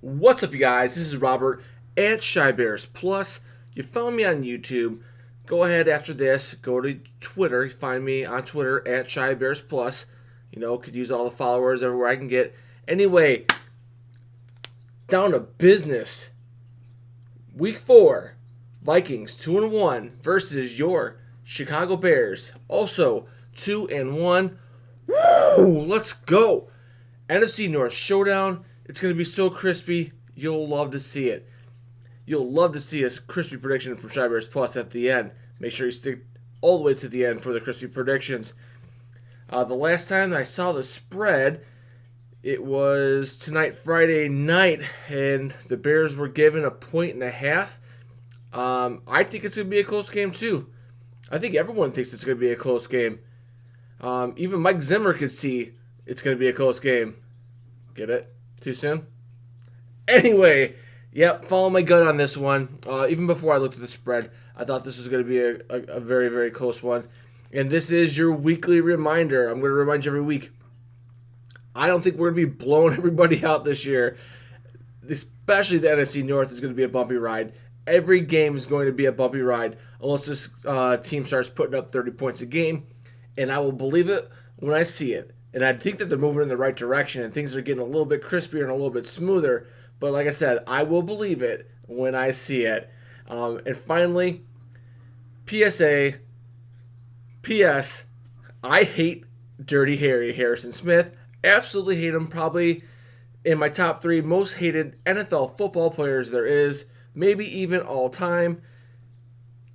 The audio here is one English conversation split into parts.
What's up, you guys? This is Robert at Shy Bears Plus. You found me on YouTube. Go ahead after this, go to Twitter. Find me on Twitter at Shy Bears Plus. Could use all the followers everywhere I can get. Anyway, down to business. Week 4, Vikings 2-1 versus your Chicago Bears, also 2-1. Woo! Let's go. NFC North Showdown. It's going to be so crispy. You'll love to see it. You'll love to see a crispy prediction from Shy Bears Plus at the end. Make sure you stick all the way to the end for the crispy predictions. The last time I saw the spread, it was tonight, Friday night, and the Bears were given 1.5 points. I think it's going to be a close game, too. I think everyone thinks it's going to be a close game. Even Mike Zimmer could see it's going to be a close game. Get it? Too soon? Anyway, yep, follow my gut on this one. Even before I looked at the spread, I thought this was going to be a very, very close one. And this is your weekly reminder. I'm going to remind you every week. I don't think we're going to be blowing everybody out this year. Especially the NFC North is going to be a bumpy ride. Every game is going to be a bumpy ride unless this team starts putting up 30 points a game. And I will believe it when I see it. And I think that they're moving in the right direction and things are getting a little bit crispier and a little bit smoother. But like I said, I will believe it when I see it. And finally, PSA, PS, I hate Dirty Harry Harrison Smith. Absolutely hate him. Probably in my top 3 most hated NFL football players there is. Maybe even all time.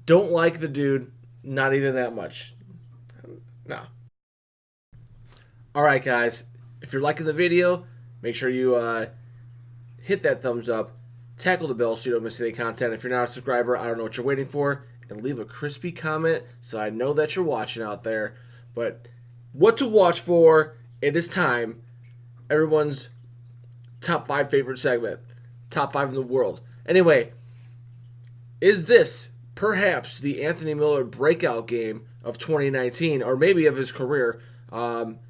Don't like the dude. Not even that much. No. Alright, guys, if you're liking the video, make sure you hit that thumbs up, tackle the bell so you don't miss any content. If you're not a subscriber, I don't know what you're waiting for, and leave a crispy comment so I know that you're watching out there. But what to watch for, it is time. Everyone's top 5 favorite segment, top 5 in the world. Anyway, is this perhaps the Anthony Miller breakout game of 2019, or maybe of his career?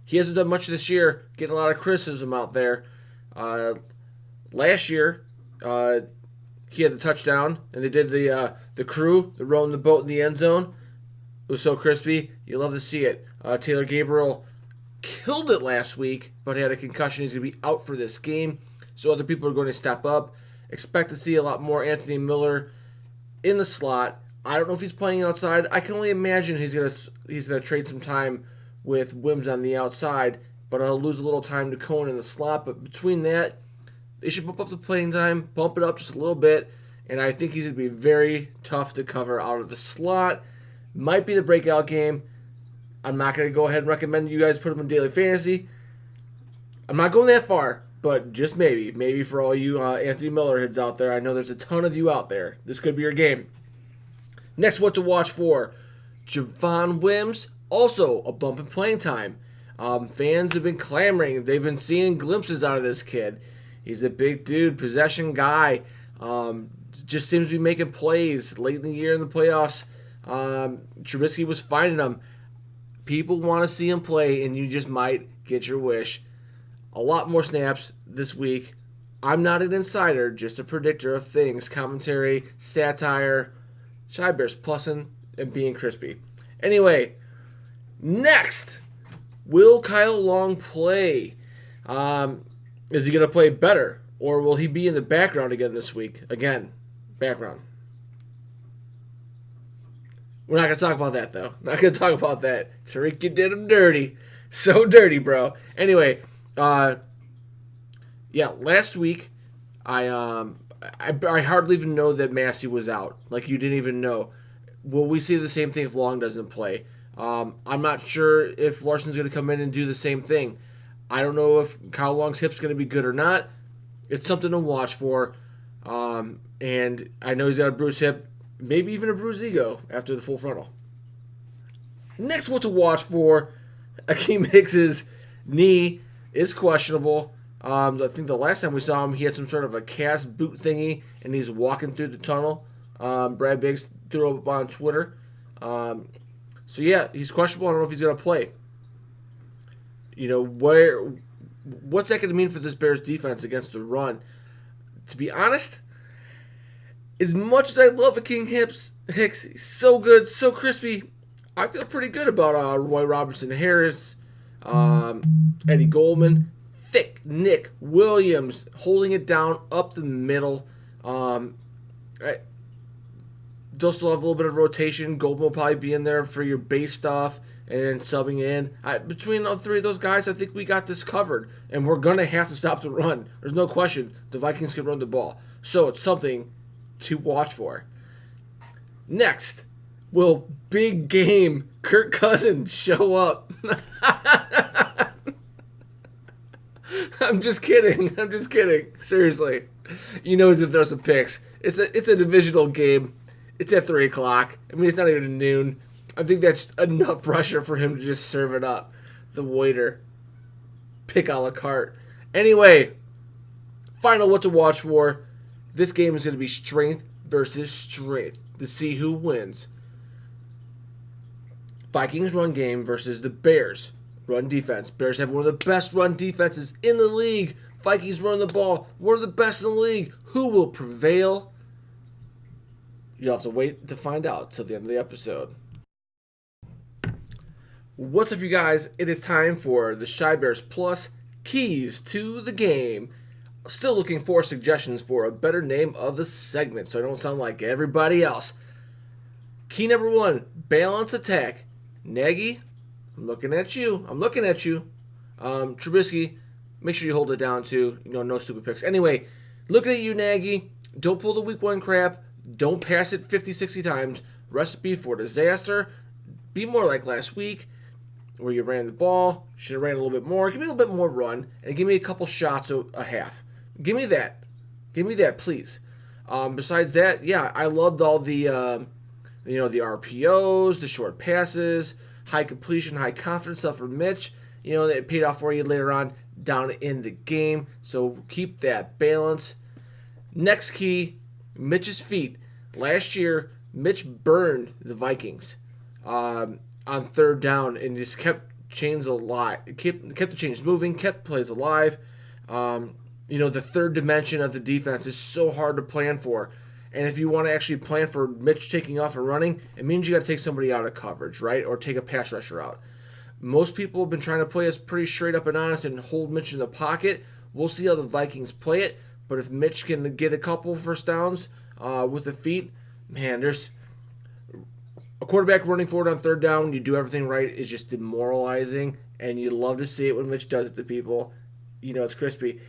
He hasn't done much this year, getting a lot of criticism out there. Last year, he had the touchdown, and they did the crew, the rowing the boat in the end zone. It was so crispy. You love to see it. Taylor Gabriel killed it last week, but he had a concussion. He's going to be out for this game, so other people are going to step up. Expect to see a lot more Anthony Miller in the slot. I don't know if he's playing outside. I can only imagine he's gonna trade some time with Wims on the outside, but I'll lose a little time to Cohen in the slot. But between that, they should bump up the playing time, bump it up just a little bit, and I think he's going to be very tough to cover out of the slot. Might be the breakout game. I'm not going to go ahead and recommend you guys put him in daily fantasy. I'm not going that far, but just maybe. Maybe for all you Anthony Miller heads out there. I know there's a ton of you out there. This could be your game. Next, what to watch for. Javon Wims. Also, a bump in playing time. Fans have been clamoring. They've been seeing glimpses out of this kid. He's a big dude, possession guy. Just seems to be making plays late in the year in the playoffs. Trubisky was finding him. People want to see him play, and you just might get your wish. A lot more snaps this week. I'm not an insider, just a predictor of things. Commentary, satire, Shy Bears plussing and being crispy. Anyway, next, will Kyle Long play? Is he going to play better? Or will he be in the background again this week? Again, background. We're not going to talk about that, though. Not going to talk about that. Tariq, you did him dirty. So dirty, bro. Anyway, last week, I hardly even know that Massey was out. Like, you didn't even know. Will we see the same thing if Long doesn't play? I'm not sure if Larson's going to come in and do the same thing. I don't know if Kyle Long's hip's going to be good or not. It's something to watch for. And I know he's got a bruised hip, maybe even a bruised ego after the full frontal. Next, what to watch for. Akeem Hicks' knee is questionable. I think the last time we saw him, he had some sort of a cast boot thingy, and he's walking through the tunnel. Brad Biggs threw it up on Twitter. So yeah, he's questionable. I don't know if he's going to play. What's that going to mean for this Bears defense against the run? To be honest, as much as I love King Hicks, he's so good, so crispy. I feel pretty good about Roy Robertson Harris, Eddie Goldman, thick Nick Williams holding it down up the middle. They'll still have a little bit of rotation. Goldman will probably be in there for your base stuff and subbing in. Between all three of those guys, I think we got this covered. And we're going to have to stop the run. There's no question the Vikings can run the ball. So it's something to watch for. Next, will big game Kirk Cousins show up? I'm just kidding. Seriously. As if there's some picks. It's a divisional game. It's at 3 o'clock. I mean, it's not even noon. I think that's enough pressure for him to just serve it up. The waiter. Pick a la carte. Anyway, final what to watch for. This game is going to be strength versus strength to see who wins. Vikings run game versus the Bears run defense. Bears have one of the best run defenses in the league. Vikings run the ball, one of the best in the league. Who will prevail? You'll have to wait to find out till the end of the episode. What's up, you guys? It is time for the Shy Bears Plus Keys to the Game. Still looking for suggestions for a better name of the segment so I don't sound like everybody else. Key number 1, balance attack. Nagy, I'm looking at you. Trubisky, make sure you hold it down too. No stupid picks. Anyway, looking at you, Nagy. Don't pull the week 1 crap. Don't pass it 50, 60 times. Recipe for disaster. Be more like last week where you ran the ball. Should have ran a little bit more. Give me a little bit more run and give me a couple shots a half. Give me that. Please. Besides that, yeah, I loved all the the RPOs, the short passes, high completion, high confidence stuff for Mitch. That paid off for you later on down in the game. So keep that balance. Next key, Mitch's feet. Last year, Mitch burned the Vikings on 3rd down and just kept chains alive. Kept the chains moving, kept plays alive. The third dimension of the defense is so hard to plan for. And if you want to actually plan for Mitch taking off and running, it means you got to take somebody out of coverage, right? Or take a pass rusher out. Most people have been trying to play us pretty straight up and honest and hold Mitch in the pocket. We'll see how the Vikings play it. But if Mitch can get a couple first downs with the feet, man, there's a quarterback running forward on 3rd down when you do everything right is just demoralizing. And you love to see it when Mitch does it to people. It's crispy.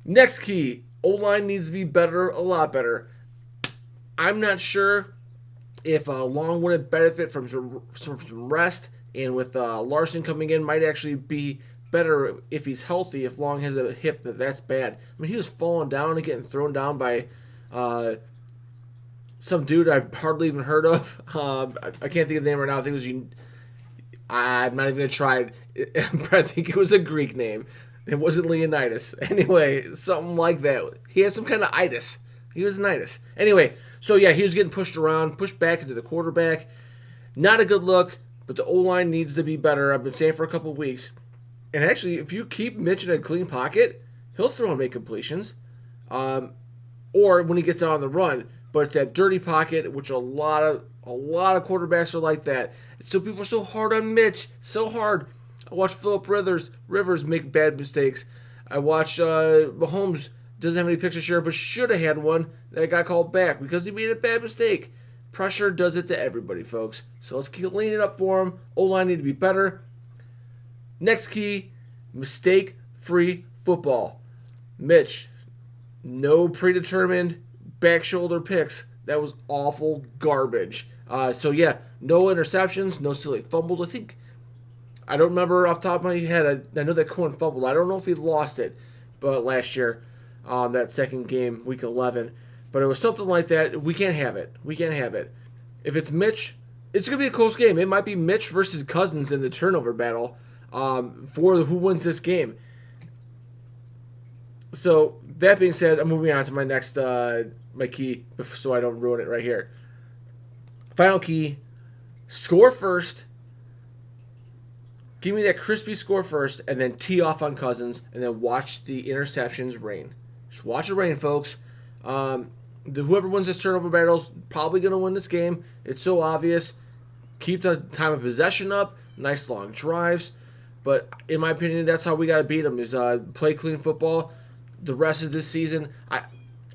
Next key, O-line needs to be better, a lot better. I'm not sure if Long wouldn't benefit from some rest, and with Larson coming in, might actually be better if he's healthy. If Long has a hip that's bad. I mean, he was falling down and getting thrown down by some dude I've hardly even heard of. I can't think of the name right now. I think it was I'm not even going to try it. I think it was a Greek name. It wasn't Leonidas. Anyway, something like that. He had some kind of itis. He was an itis. Anyway, so yeah, he was getting pushed around, pushed back into the quarterback. Not a good look, but the O-line needs to be better. I've been saying for a couple of weeks. And actually, if you keep Mitch in a clean pocket, he'll throw and make completions. Or when he gets out on the run. But it's that dirty pocket, which a lot of quarterbacks are like that. So people are so hard on Mitch. So hard. I watch Phillip Rivers make bad mistakes. I watch Mahomes doesn't have any picks to share, but should have had one that got called back because he made a bad mistake. Pressure does it to everybody, folks. So let's keep leaning it up for him. O-line need to be better. Next key, mistake-free football. Mitch, no predetermined back shoulder picks. That was awful garbage. So yeah, no interceptions, no silly fumbles. I don't remember off the top of my head. I know that Cohen fumbled. I don't know if he lost it, but last year, that second game, week 11. But it was something like that. We can't have it. If it's Mitch, it's going to be a close game. It might be Mitch versus Cousins in the turnover battle for who wins this game. So that being said, I'm moving on to my next my key so I don't ruin it right here. Final key, score first. Give me that crispy score first, and then tee off on Cousins, and then watch the interceptions rain. Just watch it rain, folks. Whoever wins this turnover battle is probably going to win this game. It's so obvious. Keep the time of possession up. Nice long drives. But in my opinion, that's how we got to beat them, is play clean football. The rest of this season,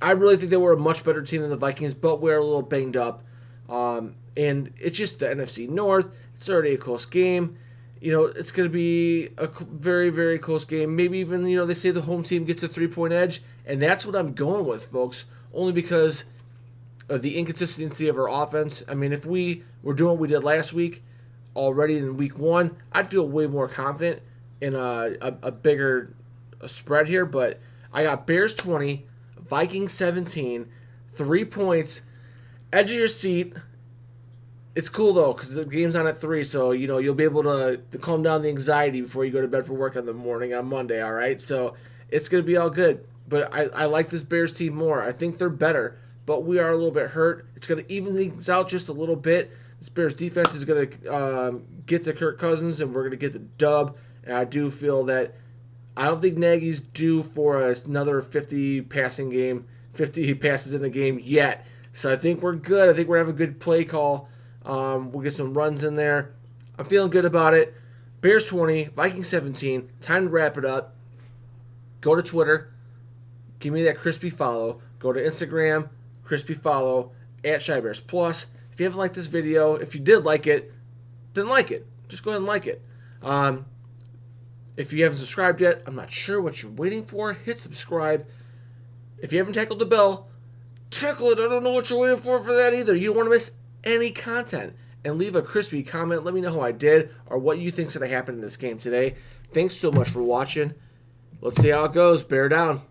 I really think they were a much better team than the Vikings, but we're a little banged up. And it's just the NFC North. It's already a close game. It's going to be a very, very close game. Maybe even, they say the home team gets a 3-point edge, and that's what I'm going with, folks, only because of the inconsistency of our offense. I mean, if we were doing what we did last week already in week 1, I'd feel way more confident in a bigger spread here, but I got Bears 20, Vikings 17, 3 points, edge of your seat. It's cool, though, because the game's on at 3, so, you'll be able to calm down the anxiety before you go to bed for work in the morning on Monday, all right? So it's going to be all good. But I like this Bears team more. I think they're better, but we are a little bit hurt. It's going to even things out just a little bit. This Bears defense is going to get to Kirk Cousins, and we're going to get the dub. And I do feel that I don't think Nagy's due for another 50 passing game, 50 passes in the game yet. So I think we're good. I think we're having a good play call. We'll get some runs in there. I'm feeling good about it. Bears 20, Vikings 17. Time to wrap it up. Go to Twitter. Give me that crispy follow. Go to Instagram, crispy follow, @ShyBearsPlus. If you haven't liked this video, if you did like it, then like it. Just go ahead and like it. If you haven't subscribed yet, I'm not sure what you're waiting for. Hit subscribe. If you haven't tackled the bell, tickle it. I don't know what you're waiting for that either. You don't want to miss any content. And leave a crispy comment. Let me know how I did or what you think's going to happen in this game today. Thanks so much for watching. Let's see how it goes. Bear down.